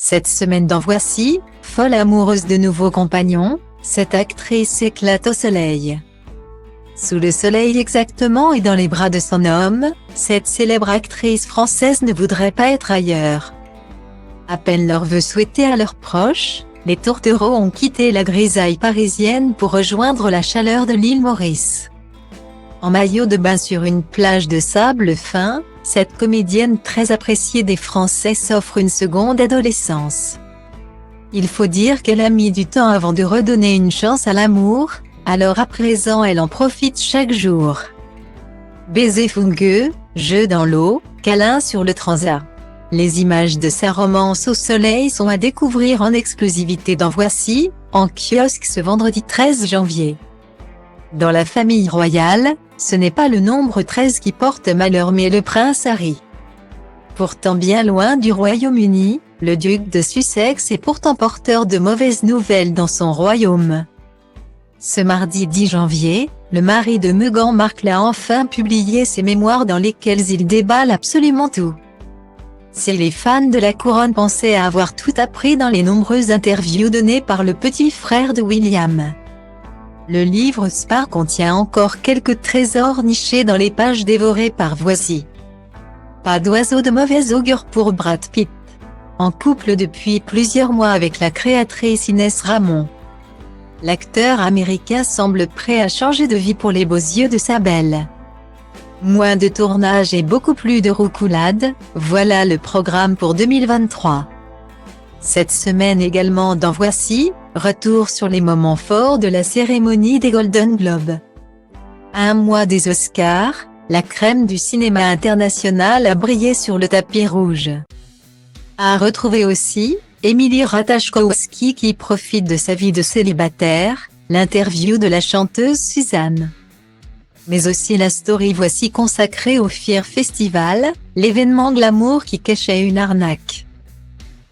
Cette semaine dans Voici, folle amoureuse de nouveaux compagnons, cette actrice s'éclate au soleil. Sous le soleil exactement et dans les bras de son homme, cette célèbre actrice française ne voudrait pas être ailleurs. À peine leurs vœux souhaités à leurs proches, les tourtereaux ont quitté la grisaille parisienne pour rejoindre la chaleur de l'île Maurice. En maillot de bain sur une plage de sable fin, cette comédienne très appréciée des Français s'offre une seconde adolescence. Il faut dire qu'elle a mis du temps avant de redonner une chance à l'amour, alors à présent elle en profite chaque jour. Baisers fougueux, jeux dans l'eau, câlins sur le transat. Les images de sa romance au soleil sont à découvrir en exclusivité dans Voici, en kiosque ce vendredi 13 janvier. Dans la famille royale, ce n'est pas le nombre 13 qui porte malheur mais le prince Harry. Pourtant bien loin du Royaume-Uni, le duc de Sussex est pourtant porteur de mauvaises nouvelles dans son royaume. Ce mardi 10 janvier, le mari de Meghan Markle a enfin publié ses mémoires dans lesquelles il déballe absolument tout. Si les fans de la couronne pensaient avoir tout appris dans les nombreuses interviews données par le petit frère de William, le livre Spare contient encore quelques trésors nichés dans les pages dévorées par Voici. Pas d'oiseau de mauvais augure pour Brad Pitt. En couple depuis plusieurs mois avec la créatrice Inès Ramon, l'acteur américain semble prêt à changer de vie pour les beaux yeux de sa belle. Moins de tournage et beaucoup plus de roucoulades, voilà le programme pour 2023. Cette semaine également dans Voici, retour sur les moments forts de la cérémonie des Golden Globes. À un mois des Oscars, la crème du cinéma international a brillé sur le tapis rouge. À retrouver aussi, Emily Ratajkowski qui profite de sa vie de célibataire, l'interview de la chanteuse Suzanne. Mais aussi la story Voici consacrée au Fear Festival, l'événement glamour qui cachait une arnaque.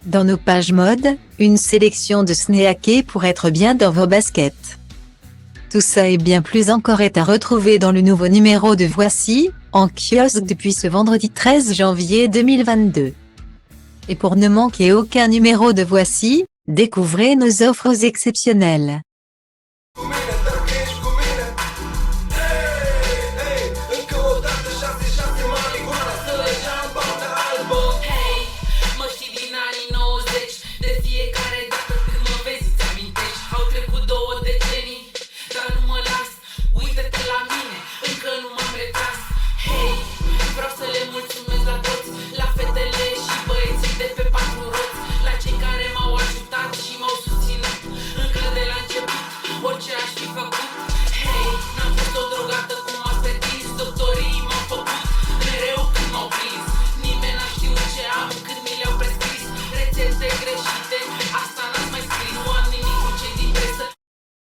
Dans nos pages mode, une sélection de snackés pour être bien dans vos baskets. Tout ça et bien plus encore est à retrouver dans le nouveau numéro de Voici, en kiosque depuis ce vendredi 13 janvier 2022. Et pour ne manquer aucun numéro de Voici, découvrez nos offres exceptionnelles. Must she be naughty nose bitch? This year got